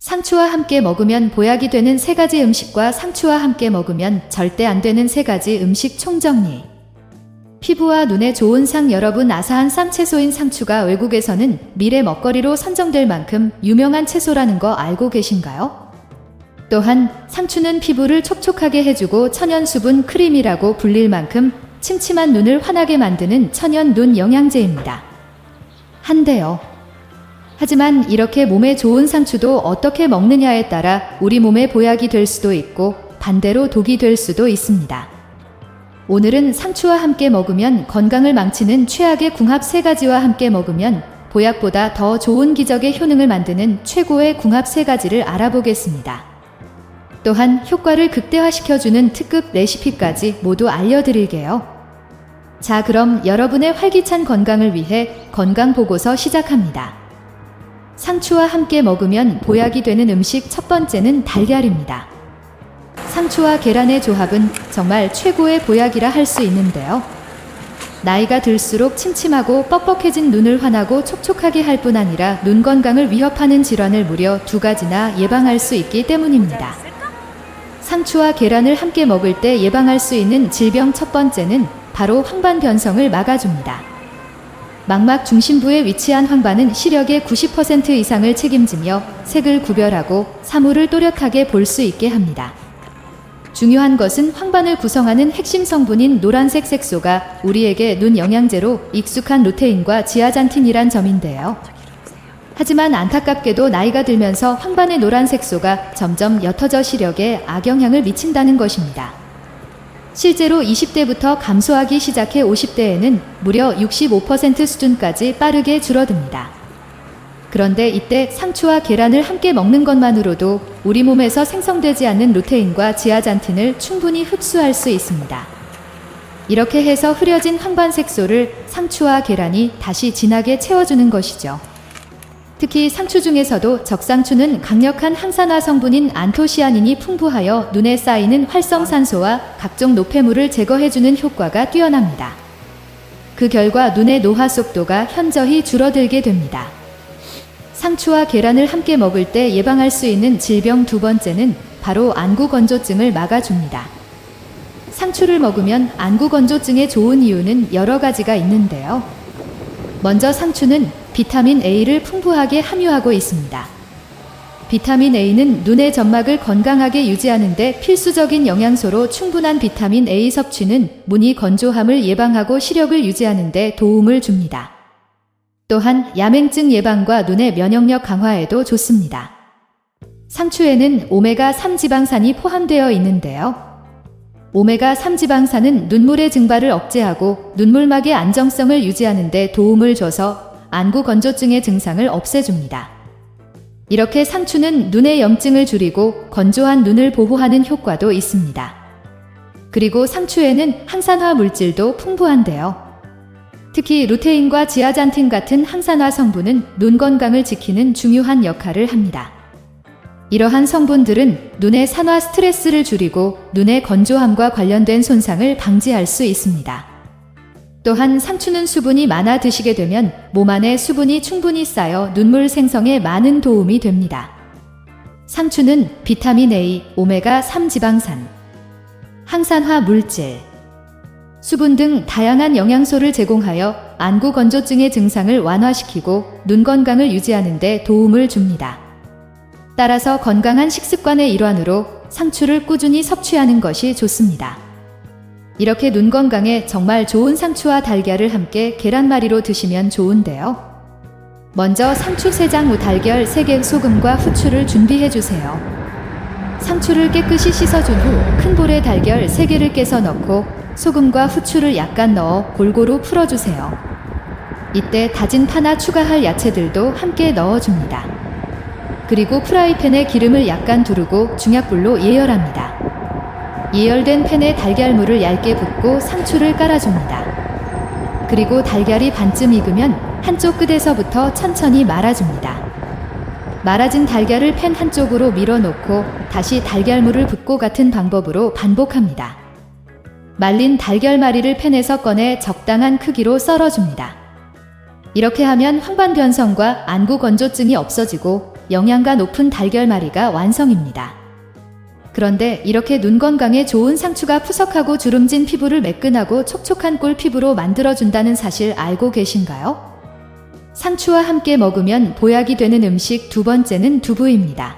상추와 함께 먹으면 보약이 되는 3가지 음식과 상추와 함께 먹으면 절대 안 되는 3가지 음식 총정리. 피부와 눈에 좋은 상. 여러분, 아사한 쌈채소인 상추가 외국에서는 미래 먹거리로 선정될 만큼 유명한 채소라는 거 알고 계신가요? 또한 상추는 피부를 촉촉하게 해주고 천연 수분 크림이라고 불릴 만큼 침침한 눈을 환하게 만드는 천연 눈 영양제입니다. 한데요. 하지만 이렇게 몸에 좋은 상추도 어떻게 먹느냐에 따라 우리 몸에 보약이 될 수도 있고 반대로 독이 될 수도 있습니다. 오늘은 상추와 함께 먹으면 건강을 망치는 최악의 궁합 3가지와 함께 먹으면 보약보다 더 좋은 기적의 효능을 만드는 최고의 궁합 3가지를 알아보겠습니다. 또한 효과를 극대화시켜주는 특급 레시피까지 모두 알려드릴게요. 자, 그럼 여러분의 활기찬 건강을 위해 건강보고서 시작합니다. 상추와 함께 먹으면 보약이 되는 음식 첫 번째는 달걀입니다. 상추와 계란의 조합은 정말 최고의 보약이라 할 수 있는데요. 나이가 들수록 침침하고 뻑뻑해진 눈을 환하고 촉촉하게 할 뿐 아니라 눈 건강을 위협하는 질환을 무려 2가지나 예방할 수 있기 때문입니다. 상추와 계란을 함께 먹을 때 예방할 수 있는 질병 첫 번째는 바로 황반 변성을 막아줍니다. 망막 중심부에 위치한 황반은 시력의 90% 이상을 책임지며 색을 구별하고 사물을 또렷하게 볼 수 있게 합니다. 중요한 것은 황반을 구성하는 핵심 성분인 노란색 색소가 우리에게 눈 영양제로 익숙한 루테인과 지아잔틴이란 점인데요. 하지만 안타깝게도 나이가 들면서 황반의 노란 색소가 점점 옅어져 시력에 악영향을 미친다는 것입니다. 실제로 20대부터 감소하기 시작해 50대에는 무려 65% 수준까지 빠르게 줄어듭니다. 그런데 이때 상추와 계란을 함께 먹는 것만으로도 우리 몸에서 생성되지 않는 루테인과 지아잔틴을 충분히 흡수할 수 있습니다. 이렇게 해서 흐려진 황반 색소를 상추와 계란이 다시 진하게 채워주는 것이죠. 특히 상추 중에서도 적상추는 강력한 항산화 성분인 안토시아닌이 풍부하여 눈에 쌓이는 활성산소와 각종 노폐물을 제거해주는 효과가 뛰어납니다. 그 결과 눈의 노화 속도가 현저히 줄어들게 됩니다. 상추와 계란을 함께 먹을 때 예방할 수 있는 질병 두 번째는 바로 안구건조증을 막아줍니다. 상추를 먹으면 안구건조증에 좋은 이유는 여러 가지가 있는데요. 먼저 상추는 비타민 A를 풍부하게 함유하고 있습니다. 비타민 A는 눈의 점막을 건강하게 유지하는 데 필수적인 영양소로 충분한 비타민 A 섭취는 문이 건조함을 예방하고 시력을 유지하는 데 도움을 줍니다. 또한 야맹증 예방과 눈의 면역력 강화에도 좋습니다. 상추에는 오메가3 지방산이 포함되어 있는데요. 오메가3 지방산은 눈물의 증발을 억제하고 눈물막의 안정성을 유지하는 데 도움을 줘서 안구 건조증의 증상을 없애줍니다. 이렇게 상추는 눈의 염증을 줄이고 건조한 눈을 보호하는 효과도 있습니다. 그리고 상추에는 항산화 물질도 풍부한데요. 특히 루테인과 지아잔틴 같은 항산화 성분은 눈 건강을 지키는 중요한 역할을 합니다. 이러한 성분들은 눈의 산화 스트레스를 줄이고 눈의 건조함과 관련된 손상을 방지할 수 있습니다. 또한 상추는 수분이 많아 드시게 되면 몸 안에 수분이 충분히 쌓여 눈물 생성에 많은 도움이 됩니다. 상추는 비타민 A, 오메가3 지방산, 항산화 물질, 수분 등 다양한 영양소를 제공하여 안구 건조증의 증상을 완화시키고 눈 건강을 유지하는 데 도움을 줍니다. 따라서 건강한 식습관의 일환으로 상추를 꾸준히 섭취하는 것이 좋습니다. 이렇게 눈 건강에 정말 좋은 상추와 달걀을 함께 계란말이로 드시면 좋은데요. 먼저 상추 3장 후 달걀 3개, 소금과 후추를 준비해주세요. 상추를 깨끗이 씻어준 후 큰 볼에 달걀 3개를 깨서 넣고 소금과 후추를 약간 넣어 골고루 풀어주세요. 이때 다진 파나 추가할 야채들도 함께 넣어줍니다. 그리고 프라이팬에 기름을 약간 두르고 중약불로 예열합니다. 예열된 팬에 달걀물을 얇게 붓고 상추를 깔아줍니다. 그리고 달걀이 반쯤 익으면 한쪽 끝에서부터 천천히 말아줍니다. 말아진 달걀을 팬 한쪽으로 밀어놓고 다시 달걀물을 붓고 같은 방법으로 반복합니다. 말린 달걀말이를 팬에서 꺼내 적당한 크기로 썰어줍니다. 이렇게 하면 황반 변성과 안구 건조증이 없어지고 영양가 높은 달걀말이가 완성입니다. 그런데 이렇게 눈 건강에 좋은 상추가 푸석하고 주름진 피부를 매끈하고 촉촉한 꿀 피부로 만들어준다는 사실 알고 계신가요? 상추와 함께 먹으면 보약이 되는 음식 두 번째는 두부입니다.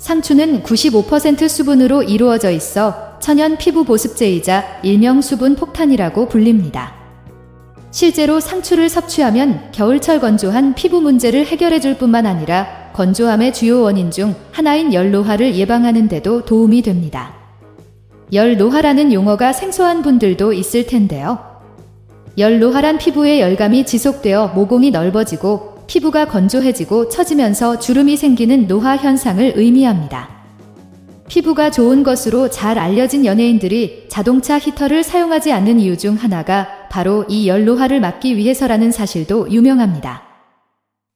상추는 95% 수분으로 이루어져 있어 천연 피부 보습제이자 일명 수분 폭탄이라고 불립니다. 실제로 상추를 섭취하면 겨울철 건조한 피부 문제를 해결해 줄 뿐만 아니라 건조함의 주요 원인 중 하나인 열노화를 예방하는 데도 도움이 됩니다. 열노화라는 용어가 생소한 분들도 있을 텐데요. 열노화란 피부의 열감이 지속되어 모공이 넓어지고 피부가 건조해지고 처지면서 주름이 생기는 노화 현상을 의미합니다. 피부가 좋은 것으로 잘 알려진 연예인들이 자동차 히터를 사용하지 않는 이유 중 하나가 바로 이 열노화를 막기 위해서라는 사실도 유명합니다.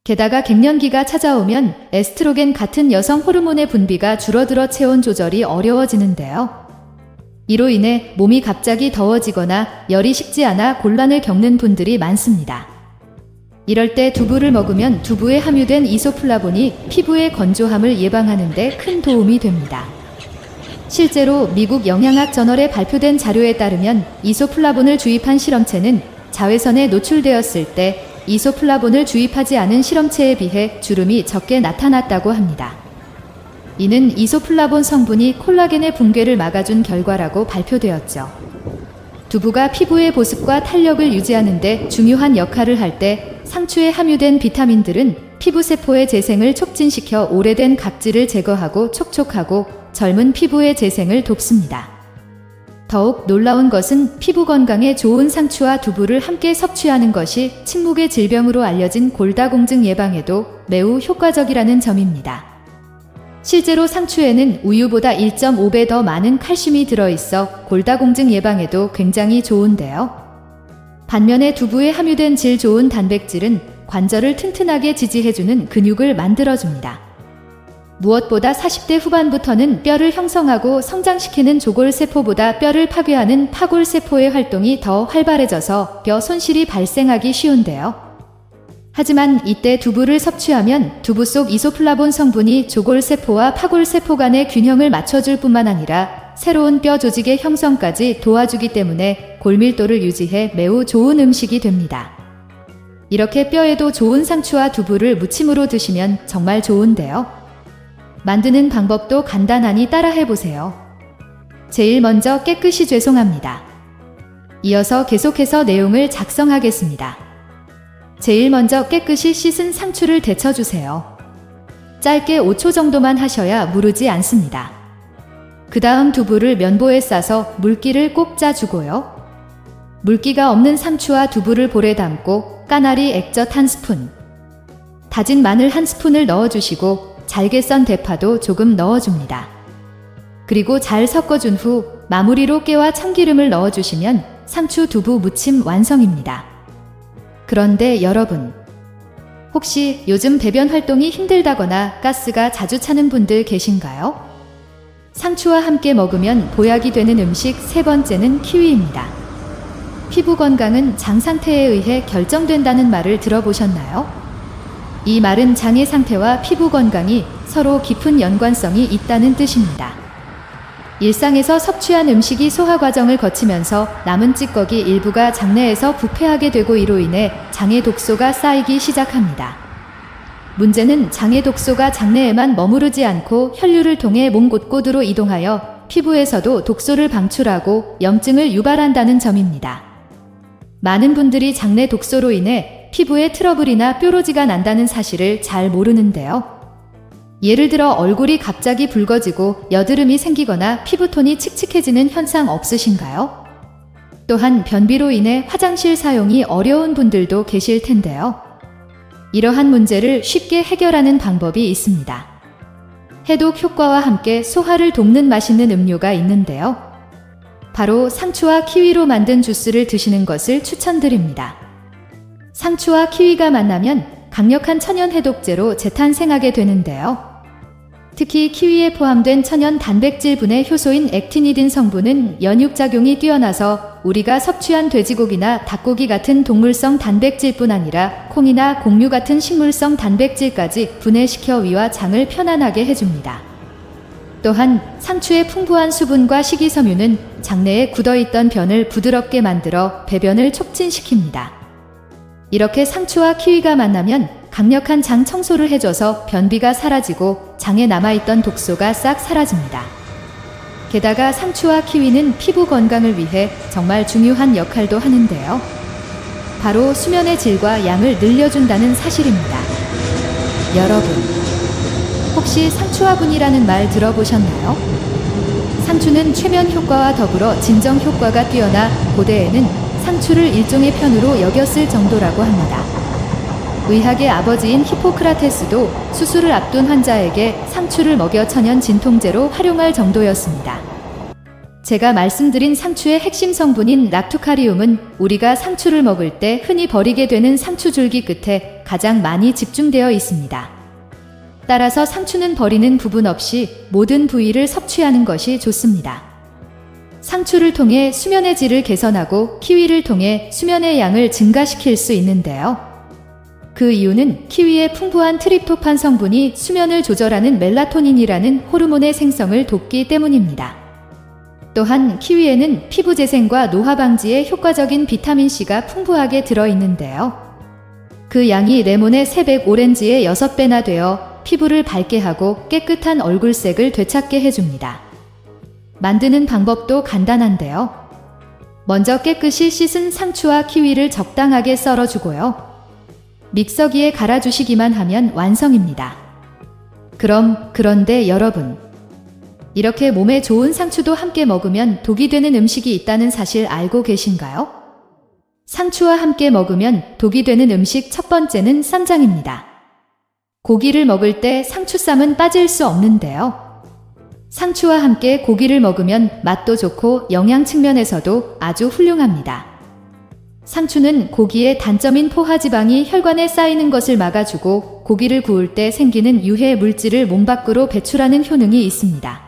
게다가 갱년기가 찾아오면 에스트로겐 같은 여성 호르몬의 분비가 줄어들어 체온 조절이 어려워지는데요. 이로 인해 몸이 갑자기 더워지거나 열이 식지 않아 곤란을 겪는 분들이 많습니다. 이럴 때 두부를 먹으면 두부에 함유된 이소플라본이 피부의 건조함을 예방하는 데 큰 도움이 됩니다. 실제로 미국 영양학 저널에 발표된 자료에 따르면 이소플라본을 주입한 실험체는 자외선에 노출되었을 때 이소플라본을 주입하지 않은 실험체에 비해 주름이 적게 나타났다고 합니다. 이는 이소플라본 성분이 콜라겐의 붕괴를 막아준 결과라고 발표되었죠. 두부가 피부의 보습과 탄력을 유지하는 데 중요한 역할을 할 때 상추에 함유된 비타민들은 피부세포의 재생을 촉진시켜 오래된 각질을 제거하고 촉촉하고 젊은 피부의 재생을 돕습니다. 더욱 놀라운 것은 피부 건강에 좋은 상추와 두부를 함께 섭취하는 것이 침묵의 질병으로 알려진 골다공증 예방에도 매우 효과적이라는 점입니다. 실제로 상추에는 우유보다 1.5배 더 많은 칼슘이 들어있어 골다공증 예방에도 굉장히 좋은데요. 반면에 두부에 함유된 질 좋은 단백질은 관절을 튼튼하게 지지해주는 근육을 만들어줍니다. 무엇보다 40대 후반부터는 뼈를 형성하고 성장시키는 조골세포보다 뼈를 파괴하는 파골세포의 활동이 더 활발해져서 뼈 손실이 발생하기 쉬운데요. 하지만 이때 두부를 섭취하면 두부 속 이소플라본 성분이 조골세포와 파골세포 간의 균형을 맞춰줄 뿐만 아니라 새로운 뼈 조직의 형성까지 도와주기 때문에 골밀도를 유지해 매우 좋은 음식이 됩니다. 이렇게 뼈에도 좋은 상추와 두부를 무침으로 드시면 정말 좋은데요. 만드는 방법도 간단하니 따라해보세요. 제일 먼저 깨끗이 죄송합니다. 이어서 계속해서 내용을 작성하겠습니다. 제일 먼저 깨끗이 씻은 상추를 데쳐주세요. 짧게 5초 정도만 하셔야 무르지 않습니다. 그 다음 두부를 면보에 싸서 물기를 꼭 짜주고요. 물기가 없는 상추와 두부를 볼에 담고 까나리 액젓 1스푼, 다진 마늘 1스푼을 넣어주시고 잘게 썬 대파도 조금 넣어줍니다. 그리고 잘 섞어준 후 마무리로 깨와 참기름을 넣어주시면 상추 두부 무침 완성입니다. 그런데 여러분, 혹시 요즘 배변 활동이 힘들다거나 가스가 자주 차는 분들 계신가요? 상추와 함께 먹으면 보약이 되는 음식 세 번째는 키위입니다. 피부 건강은 장 상태에 의해 결정된다는 말을 들어보셨나요? 이 말은 장의 상태와 피부 건강이 서로 깊은 연관성이 있다는 뜻입니다. 일상에서 섭취한 음식이 소화 과정을 거치면서 남은 찌꺼기 일부가 장내에서 부패하게 되고 이로 인해 장의 독소가 쌓이기 시작합니다. 문제는 장의 독소가 장내에만 머무르지 않고 혈류를 통해 몸 곳곳으로 이동하여 피부에서도 독소를 방출하고 염증을 유발한다는 점입니다. 많은 분들이 장내 독소로 인해 피부에 트러블이나 뾰루지가 난다는 사실을 잘 모르는데요. 예를 들어 얼굴이 갑자기 붉어지고 여드름이 생기거나 피부톤이 칙칙해지는 현상 없으신가요? 또한 변비로 인해 화장실 사용이 어려운 분들도 계실 텐데요. 이러한 문제를 쉽게 해결하는 방법이 있습니다. 해독 효과와 함께 소화를 돕는 맛있는 음료가 있는데요. 바로 상추와 키위로 만든 주스를 드시는 것을 추천드립니다. 상추와 키위가 만나면 강력한 천연 해독제로 재탄생하게 되는데요. 특히 키위에 포함된 천연 단백질분해 효소인 액티니딘 성분은 연육작용이 뛰어나서 우리가 섭취한 돼지고기나 닭고기 같은 동물성 단백질뿐 아니라 콩이나 곡류 같은 식물성 단백질까지 분해시켜 위와 장을 편안하게 해줍니다. 또한 상추의 풍부한 수분과 식이섬유는 장내에 굳어있던 변을 부드럽게 만들어 배변을 촉진시킵니다. 이렇게 상추와 키위가 만나면 강력한 장 청소를 해줘서 변비가 사라지고 장에 남아있던 독소가 싹 사라집니다. 게다가 상추와 키위는 피부 건강을 위해 정말 중요한 역할도 하는데요. 바로 수면의 질과 양을 늘려준다는 사실입니다. 여러분, 혹시 상추화분이라는 말 들어보셨나요? 상추는 최면 효과와 더불어 진정 효과가 뛰어나 고대에는 상추를 일종의 편으로 여겼을 정도라고 합니다. 의학의 아버지인 히포크라테스도 수술을 앞둔 환자에게 상추를 먹여 천연 진통제로 활용할 정도였습니다. 제가 말씀드린 상추의 핵심 성분인 락투카리움은 우리가 상추를 먹을 때 흔히 버리게 되는 상추 줄기 끝에 가장 많이 집중되어 있습니다. 따라서 상추는 버리는 부분 없이 모든 부위를 섭취하는 것이 좋습니다. 상추를 통해 수면의 질을 개선하고 키위를 통해 수면의 양을 증가시킬 수 있는데요. 그 이유는 키위의 풍부한 트립토판 성분이 수면을 조절하는 멜라토닌이라는 호르몬의 생성을 돕기 때문입니다. 또한 키위에는 피부 재생과 노화 방지에 효과적인 비타민C가 풍부하게 들어있는데요. 그 양이 레몬의 3배 오렌지의 6배나 되어 피부를 밝게 하고 깨끗한 얼굴색을 되찾게 해줍니다. 만드는 방법도 간단한데요. 먼저 깨끗이 씻은 상추와 키위를 적당하게 썰어주고요. 믹서기에 갈아주시기만 하면 완성입니다. 그런데 여러분, 이렇게 몸에 좋은 상추도 함께 먹으면 독이 되는 음식이 있다는 사실 알고 계신가요? 상추와 함께 먹으면 독이 되는 음식 첫 번째는 쌈장입니다. 고기를 먹을 때 상추쌈은 빠질 수 없는데요. 상추와 함께 고기를 먹으면 맛도 좋고 영양 측면에서도 아주 훌륭합니다. 상추는 고기의 단점인 포화지방이 혈관에 쌓이는 것을 막아주고 고기를 구울 때 생기는 유해 물질을 몸 밖으로 배출하는 효능이 있습니다.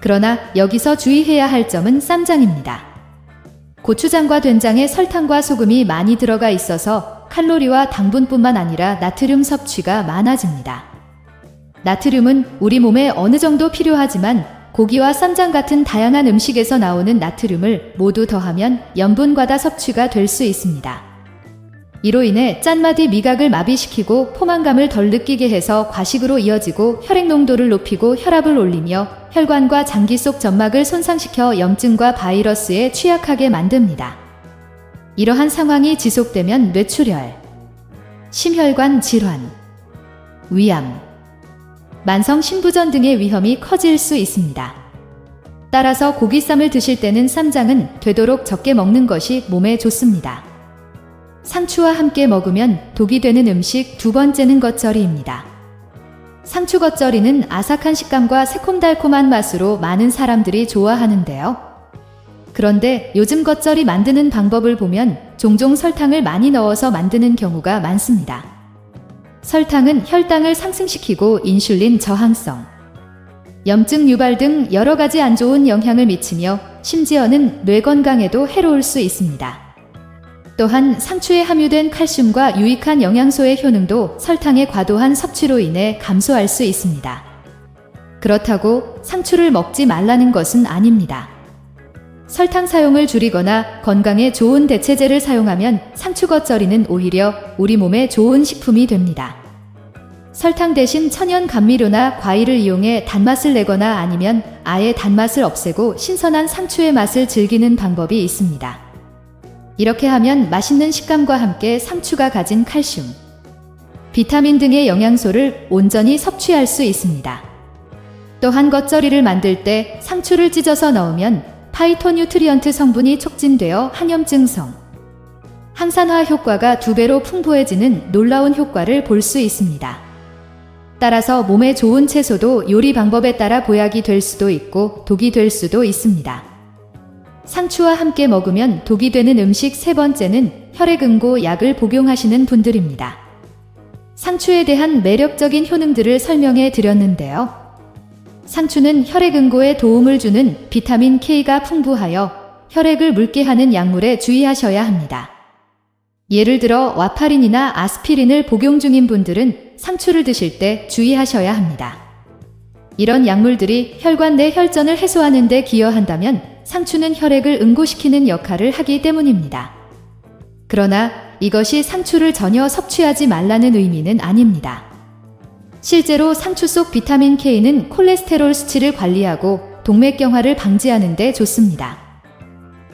그러나 여기서 주의해야 할 점은 쌈장입니다. 고추장과 된장에 설탕과 소금이 많이 들어가 있어서 칼로리와 당분뿐만 아니라 나트륨 섭취가 많아집니다. 나트륨은 우리 몸에 어느 정도 필요하지만 고기와 쌈장 같은 다양한 음식에서 나오는 나트륨을 모두 더하면 염분 과다 섭취가 될 수 있습니다. 이로 인해 짠맛이 미각을 마비시키고 포만감을 덜 느끼게 해서 과식으로 이어지고 혈액 농도를 높이고 혈압을 올리며 혈관과 장기 속 점막을 손상시켜 염증과 바이러스에 취약하게 만듭니다. 이러한 상황이 지속되면 뇌출혈, 심혈관 질환, 위암, 만성 신부전 등의 위험이 커질 수 있습니다. 따라서 고기쌈을 드실 때는 쌈장은 되도록 적게 먹는 것이 몸에 좋습니다. 상추와 함께 먹으면 독이 되는 음식 두 번째는 겉절이입니다. 상추 겉절이는 아삭한 식감과 새콤달콤한 맛으로 많은 사람들이 좋아하는데요. 그런데 요즘 겉절이 만드는 방법을 보면 종종 설탕을 많이 넣어서 만드는 경우가 많습니다. 설탕은 혈당을 상승시키고 인슐린 저항성, 염증 유발 등 여러 가지 안 좋은 영향을 미치며 심지어는 뇌 건강에도 해로울 수 있습니다. 또한 상추에 함유된 칼슘과 유익한 영양소의 효능도 설탕의 과도한 섭취로 인해 감소할 수 있습니다. 그렇다고 상추를 먹지 말라는 것은 아닙니다. 설탕 사용을 줄이거나 건강에 좋은 대체제를 사용하면 상추 겉절이는 오히려 우리 몸에 좋은 식품이 됩니다. 설탕 대신 천연 감미료나 과일을 이용해 단맛을 내거나 아니면 아예 단맛을 없애고 신선한 상추의 맛을 즐기는 방법이 있습니다. 이렇게 하면 맛있는 식감과 함께 상추가 가진 칼슘, 비타민 등의 영양소를 온전히 섭취할 수 있습니다. 또한 겉절이를 만들 때 상추를 찢어서 넣으면 파이토뉴트리언트 성분이 촉진되어 항염증성, 항산화 효과가 2배로 풍부해지는 놀라운 효과를 볼 수 있습니다. 따라서 몸에 좋은 채소도 요리 방법에 따라 보약이 될 수도 있고 독이 될 수도 있습니다. 상추와 함께 먹으면 독이 되는 음식 세 번째는 혈액응고 약을 복용하시는 분들입니다. 상추에 대한 매력적인 효능들을 설명해 드렸는데요. 상추는 혈액응고에 도움을 주는 비타민 K가 풍부하여 혈액을 묽게 하는 약물에 주의하셔야 합니다. 예를 들어 와파린이나 아스피린을 복용 중인 분들은 상추를 드실 때 주의하셔야 합니다. 이런 약물들이 혈관 내 혈전을 해소하는 데 기여한다면 상추는 혈액을 응고시키는 역할을 하기 때문입니다. 그러나 이것이 상추를 전혀 섭취하지 말라는 의미는 아닙니다. 실제로 상추 속 비타민 K는 콜레스테롤 수치를 관리하고 동맥경화를 방지하는 데 좋습니다.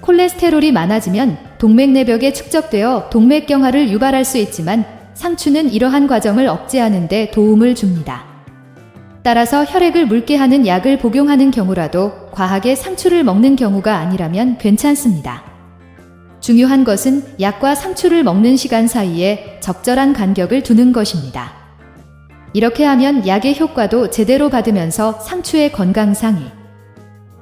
콜레스테롤이 많아지면 동맥내벽에 축적되어 동맥경화를 유발할 수 있지만 상추는 이러한 과정을 억제하는 데 도움을 줍니다. 따라서 혈액을 묽게 하는 약을 복용하는 경우라도 과하게 상추를 먹는 경우가 아니라면 괜찮습니다. 중요한 것은 약과 상추를 먹는 시간 사이에 적절한 간격을 두는 것입니다. 이렇게 하면 약의 효과도 제대로 받으면서 상추의 건강상이